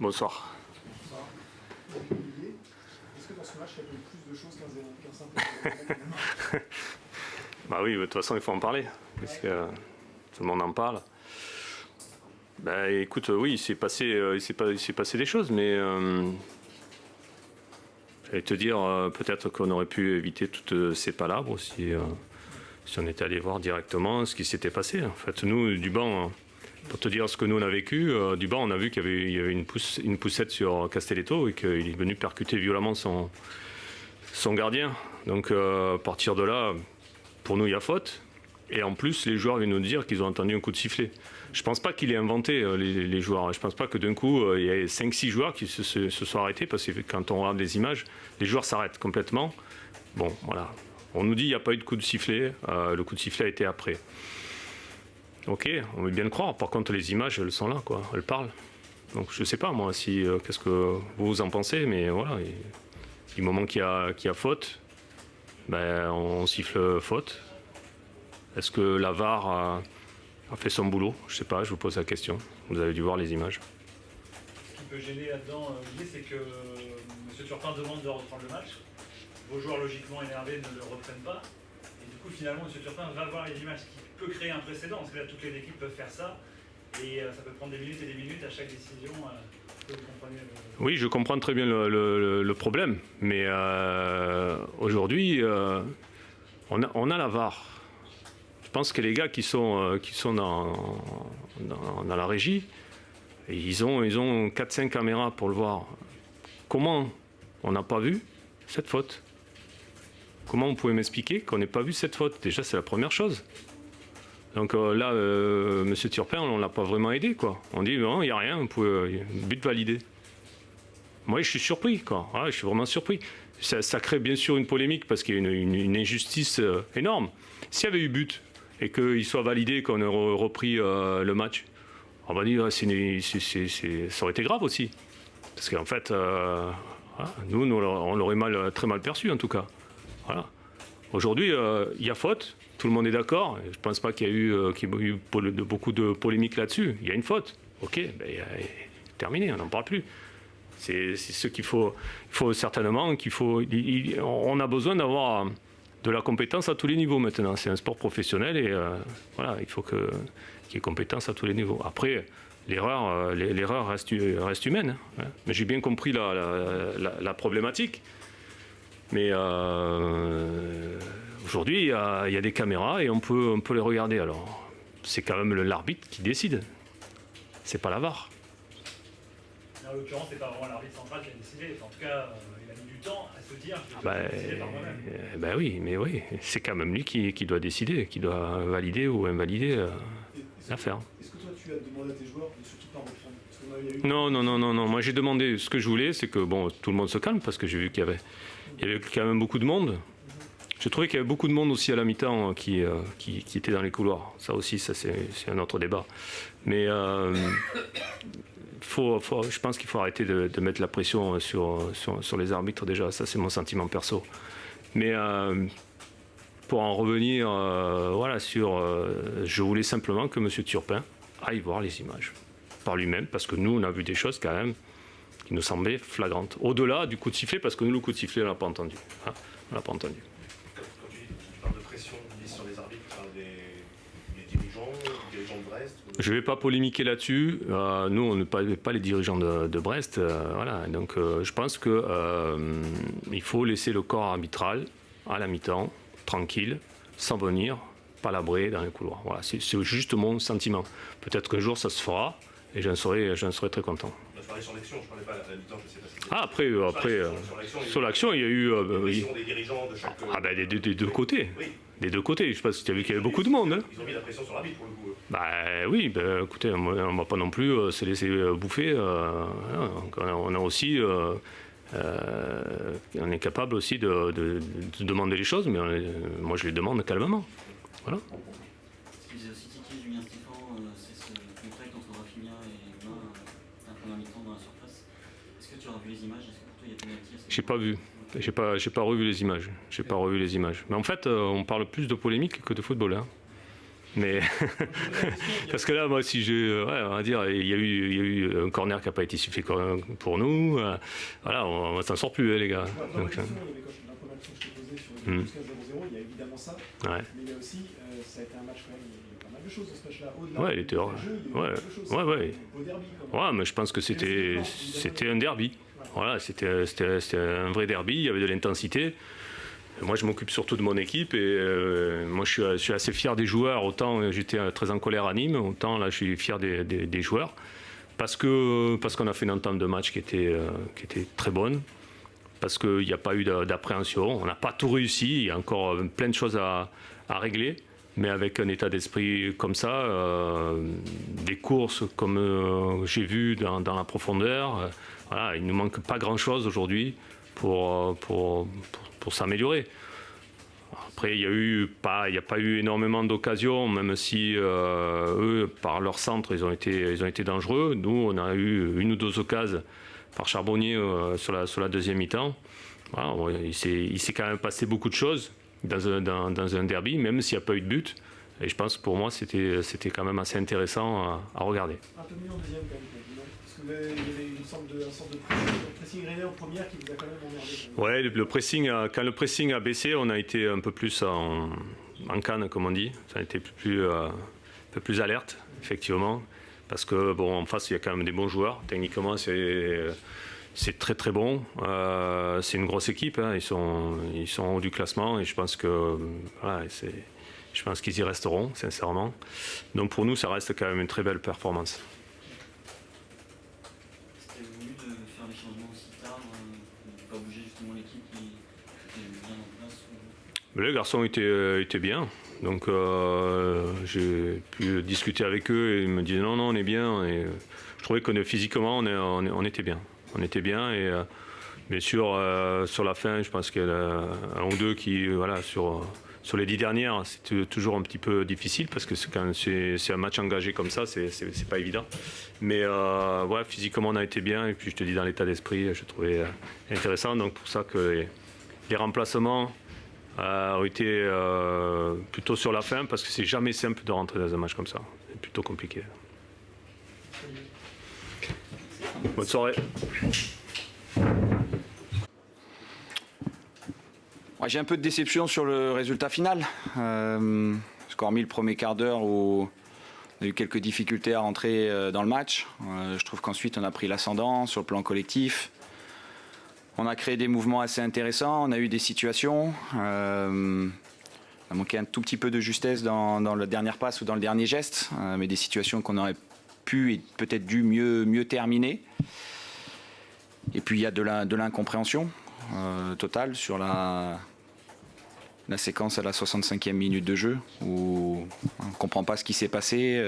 Bonsoir. Est-ce que dans ce match, il y a eu plus de choses qu'un simple Bah oui, de toute façon, il faut en parler, parce que tout le monde en parle. Bah écoute, oui, il s'est passé des choses, mais j'allais te dire, peut-être qu'on aurait pu éviter toutes ces palabres si on était allé voir directement ce qui s'était passé. En fait, nous, du banc, pour te dire ce que nous on a vécu, du banc, on a vu qu'il y avait une poussette sur Castelletto et qu'il est venu percuter violemment son gardien. Donc à partir de là, pour nous, il y a faute. Et en plus, les joueurs viennent nous dire qu'ils ont entendu un coup de sifflet. Je ne pense pas qu'il ait inventé les joueurs. Je ne pense pas que d'un coup, il y ait 5-6 joueurs qui se sont arrêtés, parce que quand on regarde les images, les joueurs s'arrêtent complètement. Bon, voilà. On nous dit qu'il n'y a pas eu de coup de sifflet. Le coup de sifflet a été après. Ok, on veut bien le croire. Par contre, les images, elles sont là, quoi. Elles parlent. Donc je ne sais pas, moi, qu'est-ce que vous en pensez, mais voilà. Du moment qu'il y a faute, ben, on siffle faute. Est-ce que la VAR a fait son boulot? Je ne sais pas, je vous pose la question. Vous avez dû voir les images. Ce qui peut gêner là-dedans, c'est que M. Turpin demande de reprendre le match. Vos joueurs logiquement énervés ne le reprennent pas. Et du coup, finalement, M. Turpin va voir les images, ce qui peut créer un précédent. Parce que là, toutes les équipes peuvent faire ça. Et ça peut prendre des minutes et des minutes à chaque décision. Vous comprenez Oui, je comprends très bien le problème. Mais aujourd'hui, on a la VAR. Je pense que les gars qui sont dans la régie, ils ont 4-5 caméras pour le voir. Comment on n'a pas vu cette faute? Comment vous pouvez m'expliquer qu'on n'ait pas vu cette faute? Déjà, c'est la première chose. Donc là, M. Turpin, on ne l'a pas vraiment aidé, quoi. On dit, non, il n'y a rien, but validé. Moi, je suis surpris, quoi. Ouais, je suis vraiment surpris. Ça crée bien sûr une polémique, parce qu'il y a une injustice énorme. S'il y avait eu but, et qu'il soit validé, qu'on ait repris le match, on va dire ça aurait été grave aussi. Parce qu'en fait, nous, on l'aurait très mal perçu, en tout cas. Voilà. Aujourd'hui, il y a faute, tout le monde est d'accord. Je ne pense pas qu'il y a eu beaucoup de polémiques là-dessus. Il y a une faute. Ok, ben, terminé, on n'en parle plus. C'est ce qu'il faut. Il faut certainement on a besoin d'avoir de la compétence à tous les niveaux maintenant. C'est un sport professionnel et voilà, il faut qu'il y ait compétence à tous les niveaux. Après, l'erreur reste humaine. Hein. Mais j'ai bien compris la problématique. Mais aujourd'hui, il y a des caméras et on peut les regarder. Alors, c'est quand même l'arbitre qui décide. C'est pas la VAR. En l'occurrence, c'est pas vraiment l'arbitre central qui a décidé. Enfin, en tout cas, il a mis du temps à se dire que je vais décider par moi-même. Ben oui, mais oui, c'est quand même lui qui doit décider, qui doit valider ou invalider l'affaire. Est-ce que toi, tu as demandé à tes joueurs de surtout pas reprendre? Non. Moi, j'ai demandé, ce que je voulais, c'est que bon, tout le monde se calme, parce que j'ai vu qu'il y avait quand même beaucoup de monde. J'ai trouvé qu'il y avait beaucoup de monde aussi à la mi-temps qui était dans les couloirs. Ça aussi, c'est un autre débat. Mais je pense qu'il faut arrêter de mettre la pression sur les arbitres déjà. Ça, c'est mon sentiment perso. Mais pour en revenir, je voulais simplement que M. Turpin aille voir les images par lui-même, parce que nous, on a vu des choses quand même qui nous semblaient flagrantes. Au-delà du coup de sifflet, parce que nous, le coup de sifflet, on ne l'a pas entendu. Hein, on l'a pas entendu. Quand tu parles de pression mise sur les arbitres, des dirigeants de Brest Je ne vais pas polémiquer là-dessus. Nous, on n'est pas les dirigeants de Brest. Voilà. Donc, je pense qu'il faut laisser le corps arbitral à la mi-temps, tranquille, sans venir palabrer dans les couloirs. Voilà. C'est juste mon sentiment. Peut-être qu'un jour, ça se fera et j'en serai très content. Je parlais sur l'action, je ne parlais pas à la mi-temps, je ne sais pas si Ah, après sur l'action, il y a eu... des dirigeants de chaque... Ah ben, des deux côtés. Oui. Des deux côtés. Je ne sais pas si tu as vu qu'il y avait beaucoup de monde. Hein. Ils ont mis la pression sur l'arbitre, pour le coup. Bah oui, écoutez, on ne va pas non plus se laisser bouffer. On a aussi... on est capable aussi de demander les choses, mais moi je les demande calmement. Voilà. Ce qui faisait aussi tiquer Julien Stéphan, c'est ce contact entre Rafinha et Humain un peu mi-temps dans la surface. Est-ce que tu as revu les images? Est-ce que pour toi il y a pénalty? J'ai pas vu. J'ai pas revu les images. Mais en fait, on parle plus de polémique que de football. Hein. Mais parce que là, moi, si j'ai, ouais, on va dire, il y a eu un corner qui n'a pas été suffisant pour nous. Voilà, on ne s'en sort plus, les gars. Dans Donc, la question, il y avait la première question que je t'ai posée sur le 15-0-0, il y a évidemment ça, ouais. mais il y a aussi, ça a été un match quand même, il y a eu pas mal de choses dans ce match-là. Au-delà Ouais, il du était jeu, hors. il y a eu Ouais, pas mal de choses. ouais, ouais. Au derby, quand même. Ouais, mais je pense que c'était un derby. Voilà, c'était un vrai derby, il y avait de l'intensité. Moi, je m'occupe surtout de mon équipe et moi, je suis assez fier des joueurs. Autant j'étais très en colère à Nîmes, autant là, je suis fier des joueurs parce qu'on a fait une entente de match qui était très bonne, parce qu'il n'y a pas eu d'appréhension. On n'a pas tout réussi, il y a encore plein de choses à régler. Mais avec un état d'esprit comme ça, des courses comme j'ai vu dans la profondeur, voilà, il ne nous manque pas grand-chose aujourd'hui pour s'améliorer. Après, il n'y a pas eu énormément d'occasions, même si eux, par leur centre, ils ont été dangereux. Nous, on a eu une ou deux occasions par Charbonnier sur la deuxième mi-temps. Voilà, il s'est quand même passé beaucoup de choses dans un derby, même s'il n'y a pas eu de but. Et je pense que pour moi, c'était quand même assez intéressant à regarder. Un peu mieux en deuxième, quand même, non? Parce qu'il y avait une sorte de pressing rennais en première qui vous a quand même emmerdé. Ouais, le pressing, quand le pressing a baissé, on a été un peu plus en canne, comme on dit. Ça a été un peu plus alerte, effectivement. Parce que, bon, en face, il y a quand même des bons joueurs. Techniquement, c'est très très bon. C'est une grosse équipe. Hein. Ils sont en haut du classement et je pense que voilà, je pense qu'ils y resteront, sincèrement. Donc pour nous, ça reste quand même une très belle performance. C'était voulu de faire les changements aussi tard, de ne pas bouger justement l'équipe qui était bien en place ou... Les garçons étaient bien. Donc j'ai pu discuter avec eux et ils me disaient non, on est bien. Et je trouvais que physiquement, on était bien. On était bien et bien sûr, sur la fin, je pense qu'il y en a un ou deux qui, voilà, sur les 10 dernières, c'est toujours un petit peu difficile parce que quand c'est un match engagé comme ça, c'est pas évident. Mais ouais, physiquement, on a été bien et puis je te dis, dans l'état d'esprit, je trouvais intéressant. Donc pour ça que les remplacements ont été plutôt sur la fin parce que c'est jamais simple de rentrer dans un match comme ça. C'est plutôt compliqué. Bonne soirée. Ouais, j'ai un peu de déception sur le résultat final. Parce qu'hormis le premier quart d'heure où on a eu quelques difficultés à rentrer dans le match, je trouve qu'ensuite on a pris l'ascendant sur le plan collectif. On a créé des mouvements assez intéressants, on a eu des situations. On a manqué un tout petit peu de justesse dans la dernière passe ou dans le dernier geste, mais des situations qu'on aurait pu et peut-être dû mieux terminer. Et puis il y a de l'incompréhension totale sur la séquence à la 65e minute de jeu où on ne comprend pas ce qui s'est passé.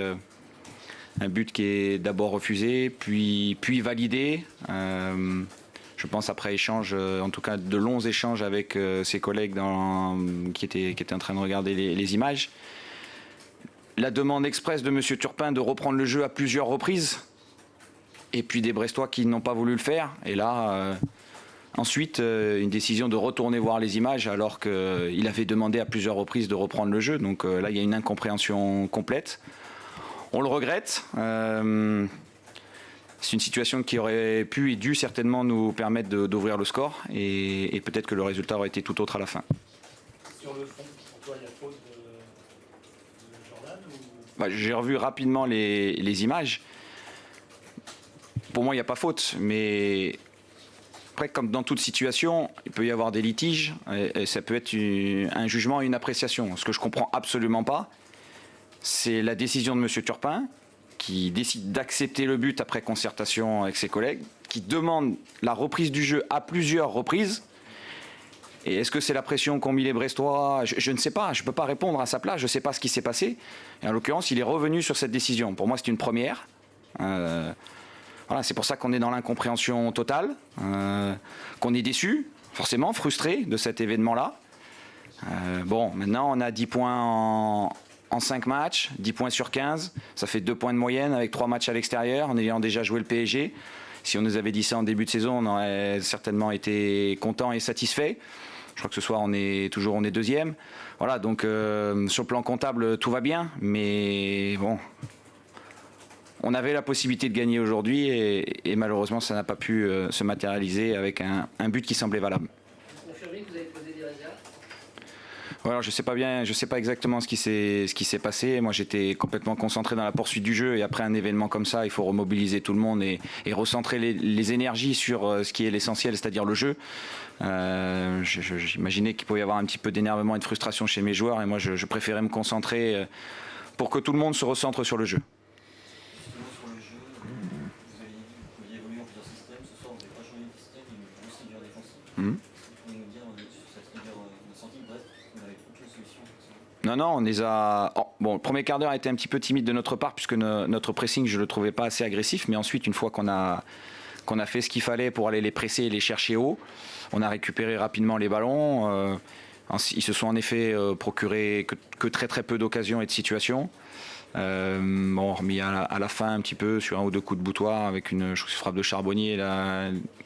Un but qui est d'abord refusé, puis validé. Je pense après échange, en tout cas de longs échanges avec ses collègues qui étaient en train de regarder les images. La demande expresse de M. Turpin de reprendre le jeu à plusieurs reprises. Et puis des Brestois qui n'ont pas voulu le faire. Et là, ensuite, une décision de retourner voir les images alors qu'il avait demandé à plusieurs reprises de reprendre le jeu. Donc là, il y a une incompréhension complète. On le regrette. C'est une situation qui aurait pu et dû certainement nous permettre d'ouvrir le score. Et peut-être que le résultat aurait été tout autre à la fin. Sur le fond, pour toi, il y a faute de Jordan ou... J'ai revu rapidement les images. Pour moi, il n'y a pas faute, mais après, comme dans toute situation, il peut y avoir des litiges, et ça peut être un jugement et une appréciation. Ce que je ne comprends absolument pas, c'est la décision de M. Turpin, qui décide d'accepter le but après concertation avec ses collègues, qui demande la reprise du jeu à plusieurs reprises. Et est-ce que c'est la pression qu'ont mis les Brestois ? Je ne sais pas, je ne peux pas répondre à sa place, je ne sais pas ce qui s'est passé. Et en l'occurrence, il est revenu sur cette décision. Pour moi, c'est une première. Voilà, c'est pour ça qu'on est dans l'incompréhension totale, qu'on est déçu, forcément frustré de cet événement-là. Bon, maintenant on a 10 points en 5 matchs, 10 points sur 15, ça fait 2 points de moyenne avec 3 matchs à l'extérieur, en ayant déjà joué le PSG. Si on nous avait dit ça en début de saison, on aurait certainement été content et satisfait. Je crois que ce soir on est deuxième. Voilà, donc sur le plan comptable tout va bien, mais bon, on avait la possibilité de gagner aujourd'hui et malheureusement ça n'a pas pu se matérialiser avec un but qui semblait valable. Vous confirmez que vous avez posé des réserves? Voilà, je sais pas exactement ce qui s'est passé. Moi, j'étais complètement concentré dans la poursuite du jeu et après un événement comme ça, il faut remobiliser tout le monde et recentrer les énergies sur ce qui est l'essentiel, c'est-à-dire le jeu. J'imaginais qu'il pouvait y avoir un petit peu d'énervement et de frustration chez mes joueurs et moi, je préférais me concentrer pour que tout le monde se recentre sur le jeu. Justement, sur le jeu, vous avez dit que vous pouviez évoluer en plusieurs systèmes. Ce soir, vous n'avez pas changé de système, il y a une grosse rigueur défensive. Est-ce que vous pouvez nous dire sur cette rigueur, on a senti que Brest, vous n'avez aucune solution? Non, on les a. Bon, le premier quart d'heure a été un petit peu timide de notre part puisque notre pressing, je le trouvais pas assez agressif. Mais ensuite, une fois qu'on a fait ce qu'il fallait pour aller les presser et les chercher haut, on a récupéré rapidement les ballons. Ils se sont en effet procuré que très très peu d'occasions et de situations. Remis à la fin un petit peu sur un ou deux coups de boutoir avec une frappe de Charbonnier.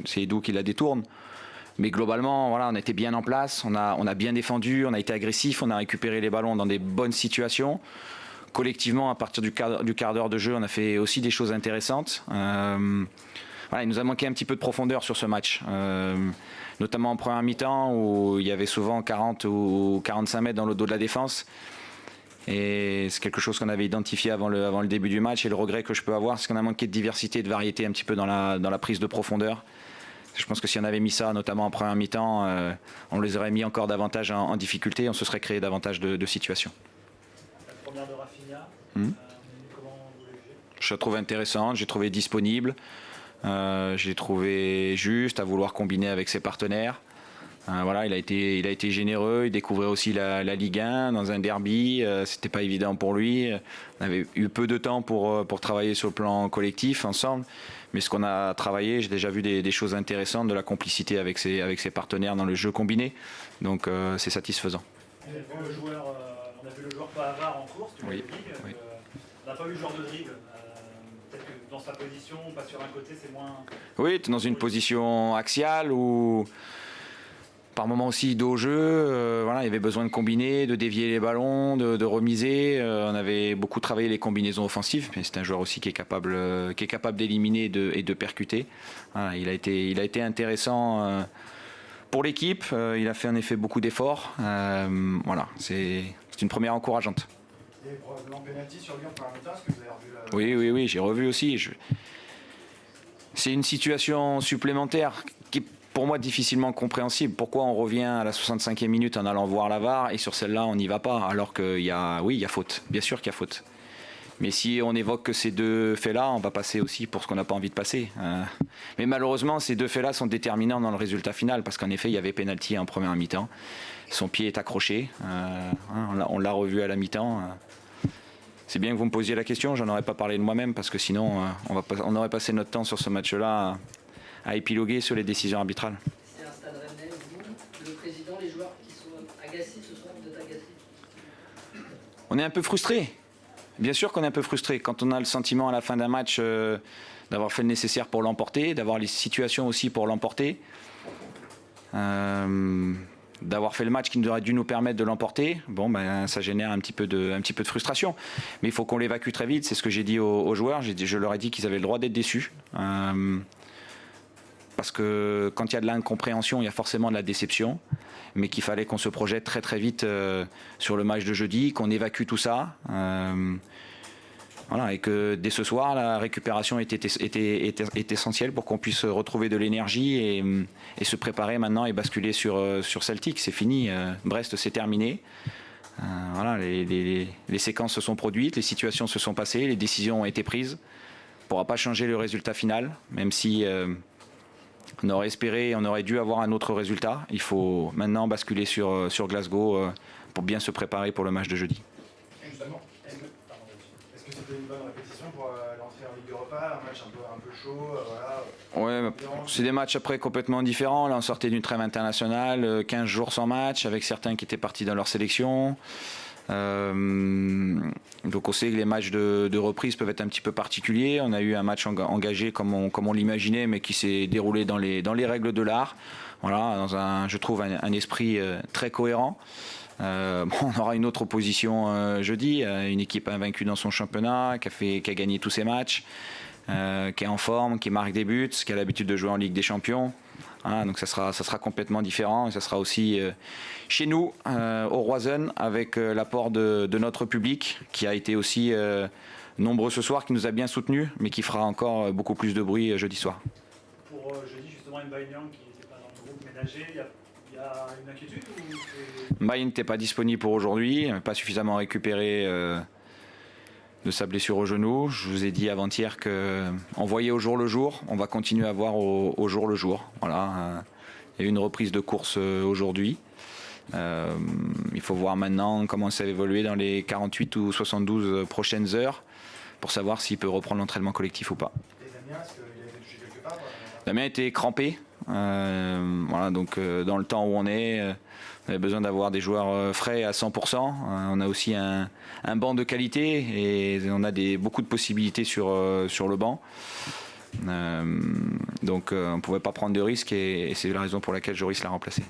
C'est Edou qui la détourne. Mais globalement, voilà, on était bien en place, on a bien défendu, on a été agressif, on a récupéré les ballons dans des bonnes situations. Collectivement, à partir du quart d'heure de jeu, on a fait aussi des choses intéressantes. Voilà, il nous a manqué un petit peu de profondeur sur ce match, notamment en première mi-temps où il y avait souvent 40 ou 45 mètres dans le dos de la défense. Et c'est quelque chose qu'on avait identifié avant le début du match. Et le regret que je peux avoir, c'est qu'on a manqué de diversité et de variété un petit peu dans la prise de profondeur. Je pense que si on avait mis ça, notamment en première mi-temps, on les aurait mis encore davantage en difficulté et on se serait créé davantage de situations. La première de Rafinha, comment vous l'avez vu? Je la trouve intéressante, j'ai trouvé disponible, j'ai trouvé juste à vouloir combiner avec ses partenaires. Voilà, il a été généreux, il découvrait aussi la Ligue 1 dans un derby, c'était pas évident pour lui. On avait eu peu de temps pour travailler sur le plan collectif ensemble. Mais ce qu'on a travaillé, j'ai déjà vu des choses intéressantes, de la complicité avec ses partenaires dans le jeu combiné. Donc c'est satisfaisant. On a vu le joueur pas avare en course, Oui. on n'a pas vu le genre de dribble. Peut-être que dans sa position, pas sur un côté, c'est moins... Oui, tu es dans une position axiale où par moment aussi dos au jeu, voilà, il y avait besoin de combiner, de dévier les ballons, de remiser. On avait beaucoup travaillé les combinaisons offensives, mais c'est un joueur aussi qui est capable d'éliminer et de percuter. Voilà, il a été intéressant pour l'équipe. Il a fait en effet beaucoup d'efforts. Voilà, c'est une première encourageante. Il y avait probablement pénalty sur lui en première mi-temps. Est-ce que vous avez revu Oui, j'ai revu aussi. C'est une situation supplémentaire qui est pour moi difficilement compréhensible. Pourquoi on revient à la 65e minute en allant voir la VAR et sur celle-là on n'y va pas alors qu'il y a faute. Bien sûr qu'il y a faute. Mais si on évoque que ces deux faits-là, on va passer aussi pour ce qu'on n'a pas envie de passer. Mais malheureusement, ces deux faits-là sont déterminants dans le résultat final parce qu'en effet, il y avait pénalty en première mi-temps. Son pied est accroché. On l'a revu à la mi-temps. C'est bien que vous me posiez la question. J'en aurais pas parlé de moi-même parce que sinon, on aurait passé notre temps sur ce match-là à épiloguer sur les décisions arbitrales. C'est un stade rennais, vous, le président, les joueurs qui sont agacés ce soir, vous êtes agacés? On est un peu frustrés. Bien sûr qu'on est un peu frustrés. Quand on a le sentiment à la fin d'un match d'avoir fait le nécessaire pour l'emporter, d'avoir les situations aussi pour l'emporter, d'avoir fait le match qui aurait dû nous permettre de l'emporter, ça génère un petit peu de frustration. Mais il faut qu'on l'évacue très vite. C'est ce que j'ai dit aux joueurs. Je leur ai dit qu'ils avaient le droit d'être déçus. Parce que quand il y a de l'incompréhension, il y a forcément de la déception, mais qu'il fallait qu'on se projette très très vite sur le match de jeudi, qu'on évacue tout ça, voilà, et que dès ce soir, la récupération est essentielle pour qu'on puisse retrouver de l'énergie et se préparer maintenant et basculer sur Celtic. C'est fini, Brest c'est terminé. Voilà, les séquences se sont produites, les situations se sont passées, les décisions ont été prises. On ne pourra pas changer le résultat final, même si... on aurait espéré, on aurait dû avoir un autre résultat. Il faut maintenant basculer sur Glasgow pour bien se préparer pour le match de jeudi. Justement, est-ce que c'était une bonne répétition pour l'entrée en Ligue Europa, un match un peu chaud, voilà. Ouais, c'est des matchs après complètement différents. Là, on sortait d'une trêve internationale, 15 jours sans match, avec certains qui étaient partis dans leur sélection. Donc on sait que les matchs de reprise peuvent être un petit peu particuliers. On a eu un match engagé comme on l'imaginait, mais qui s'est déroulé dans les règles de l'art. Voilà, dans je trouve un esprit très cohérent. On aura une autre opposition jeudi, une équipe invaincue dans son championnat, qui a gagné tous ses matchs, qui est en forme, qui marque des buts, qui a l'habitude de jouer en Ligue des Champions. Hein, donc ça sera complètement différent, et ça sera aussi chez nous, au Roizen, avec l'apport de notre public, qui a été aussi nombreux ce soir, qui nous a bien soutenus, mais qui fera encore beaucoup plus de bruit jeudi soir. Pour jeudi, justement, Mbaye-Niang qui n'était pas dans le groupe ménager, il y a une inquiétude Mbaye n'était pas disponible pour aujourd'hui, pas suffisamment récupéré de sa blessure au genou. Je vous ai dit avant-hier qu'on voyait au jour le jour, on va continuer à voir au jour le jour. Voilà, il y a eu une reprise de course aujourd'hui. Il faut voir maintenant comment ça va évoluer dans les 48 ou 72 prochaines heures pour savoir s'il peut reprendre l'entraînement collectif ou pas. Et Damien, est-ce qu'il a été touché quelque part Damien était crampé. Voilà, donc dans le temps où on est, on a besoin d'avoir des joueurs frais à 100%. On a aussi un banc de qualité et on a beaucoup de possibilités sur le banc. Donc on ne pouvait pas prendre de risques et c'est la raison pour laquelle Joris l'a remplacé.